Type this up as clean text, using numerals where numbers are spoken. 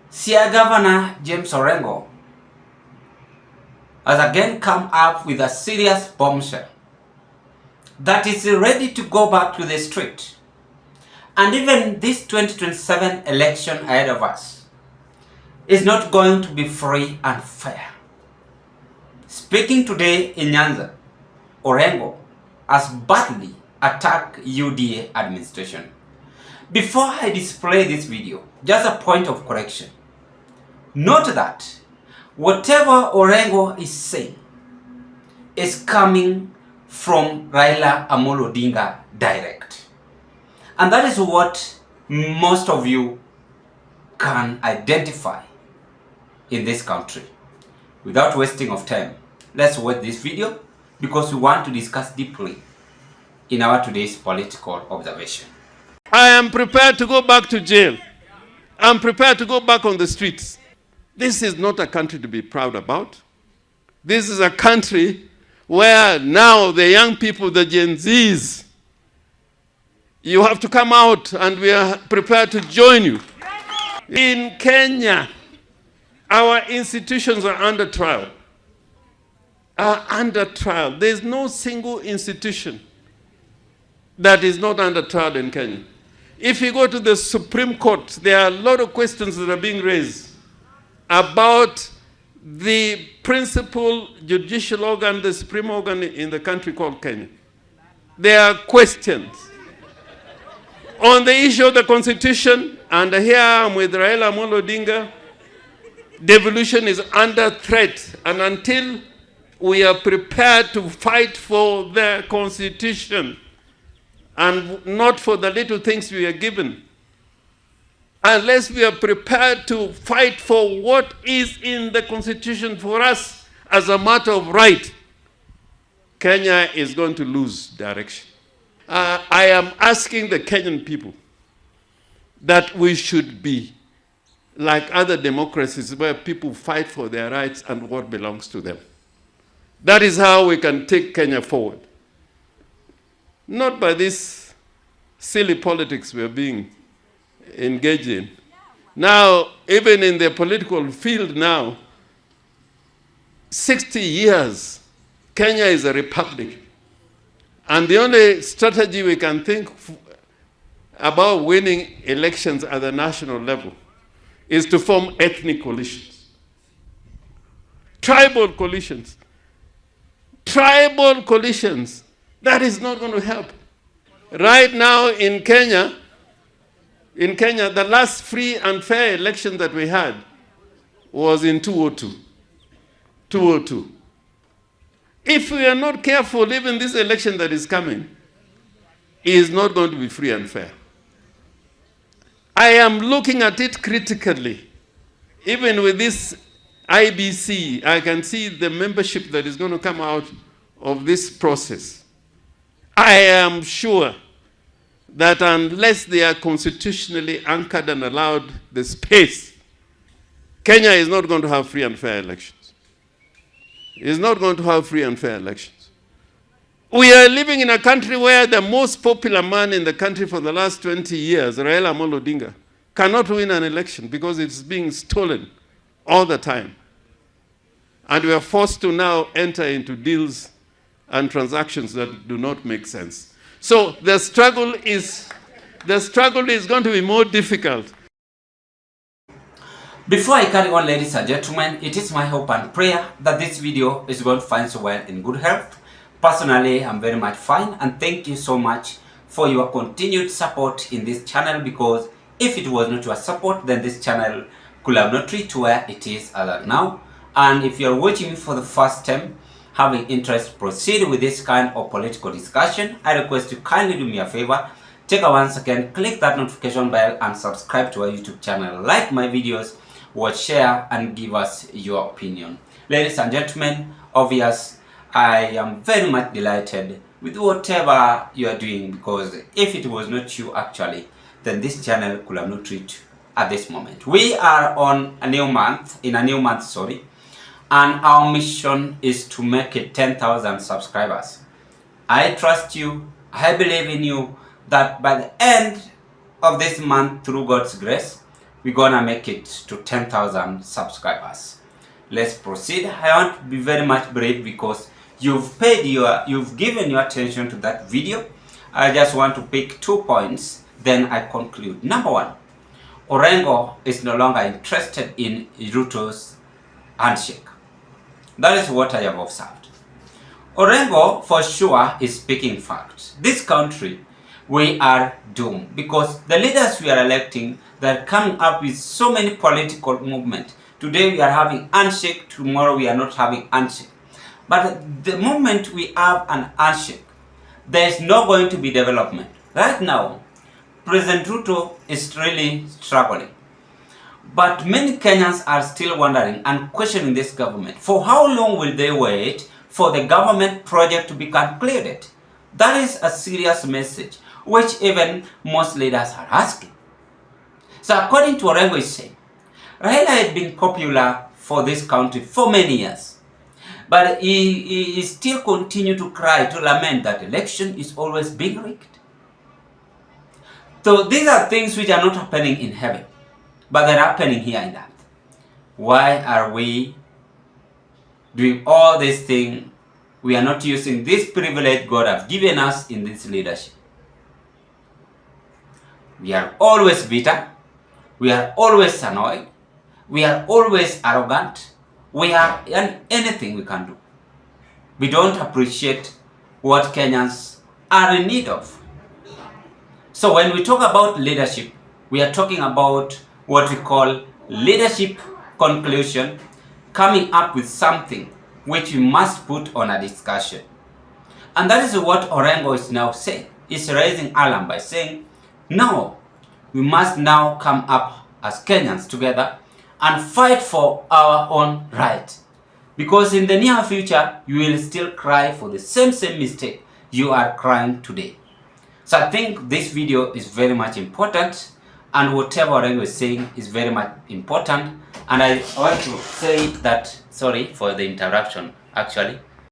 Sia Governor James Orengo has again come up with a serious bombshell that is ready to go back to the street. And even this 2027 election ahead of us is not going to be free and fair. Speaking today in Nyanza, Orengo has badly attacked UDA administration. Before I display this video, just a point of correction. Note that whatever Orengo is saying is coming from Raila Amolo Odinga direct. And that is what most of you can identify in this country. Without wasting of time, let's watch this video because we want to discuss deeply in our today's political observation. I am prepared to go back to jail. I'm prepared to go back on the streets. This is not a country to be proud about. This is a country where now the young people, the GENZS, you have to come out and we are prepared to join you. In Kenya, our institutions are under trial. There's no single institution that is not under trial in Kenya. If you go to the Supreme Court, there are a lot of questions that are being raised about the principal judicial organ, the supreme organ in the country called Kenya. There are questions on the issue of the constitution, and here I am with Raila Amolo Odinga. Devolution is under threat, and until we are prepared to fight for the constitution and not for the little things we are given, unless we are prepared to fight for what is in the constitution for us as a matter of right, Kenya is going to lose direction. I am asking the Kenyan people that we should be like other democracies where people fight for their rights and what belongs to them. That is how we can take Kenya forward. Not by this silly politics we are being engaged in. Now, even in the political field now, 60 years, Kenya is a republic. And the only strategy we can think about winning elections at the national level is to form ethnic coalitions, tribal coalitions. Tribal coalitions, that is not going to help. Right now in Kenya, the last free and fair election that we had was in 2002. If we are not careful, even this election that is coming is not going to be free and fair. I am looking at it critically. Even with this IBC, I can see the membership that is going to come out of this process. I am sure that unless they are constitutionally anchored and allowed the space, Kenya is not going to have free and fair elections. It's not going to have free and fair elections. We are living in a country where the most popular man in the country for the last 20 years, Raila Amolo Odinga, cannot win an election because it's being stolen all the time. And we are forced to now enter into deals and transactions that do not make sense. So the struggle is going to be more difficult. Before I carry on, ladies and gentlemen, it is my hope and prayer that this video is going to find you well in good health. Personally, I'm very much fine, and thank you so much for your continued support in this channel, because if it was not your support, then this channel could have not reached where it is as of now. And if you're watching me for the first time, having interest to proceed with this kind of political discussion, I request you kindly do me a favor. Take a 1 second, click that notification bell and subscribe to our YouTube channel. Like my videos, watch, share, and give us your opinion. Ladies and gentlemen, obvious, I am very much delighted with whatever you are doing, because if it was not you actually, then this channel could have not reached at this moment. We are on a new month, and our mission is to make it 10,000 subscribers. I trust you, I believe in you, that by the end of this month, through God's grace, we're gonna make it to 10,000 subscribers. Let's proceed. I want to be very much brave because you've given your attention to that video. I just want to pick 2 points, then I conclude. Number 1, Orengo is no longer interested in Ruto's handshake. That is what I have observed. Orengo for sure is speaking facts. This country, we are doomed because the leaders we are electing, they're coming up with so many political movements. Today we are having handshake, tomorrow we are not having handshake. But the moment we have an handshake, there is not going to be development. Right now, President Ruto is really struggling. But many Kenyans are still wondering and questioning this government. For how long will they wait for the government project to be concluded? That is a serious message, which even most leaders are asking. So according to Orengo is saying, Raila had been popular for this country for many years. But he still continue to cry, to lament that election is always being rigged. So these are things which are not happening in heaven, but they're happening here in earth. Why are we doing all these things? We are not using this privilege God has given us in this leadership. We are always bitter. We are always annoyed. We are always arrogant. We are anything we can do. We don't appreciate what Kenyans are in need of. So when we talk about leadership, we are talking about what we call leadership conclusion, coming up with something which we must put on a discussion. And that is what Orengo is now saying. He's raising alarm by saying, no, we must now come up as Kenyans together and fight for our own right. Because in the near future, you will still cry for the same mistake you are crying today. So I think this video is very much important, and whatever Orengo is saying is very much important. And I want to say that, sorry for the interruption actually.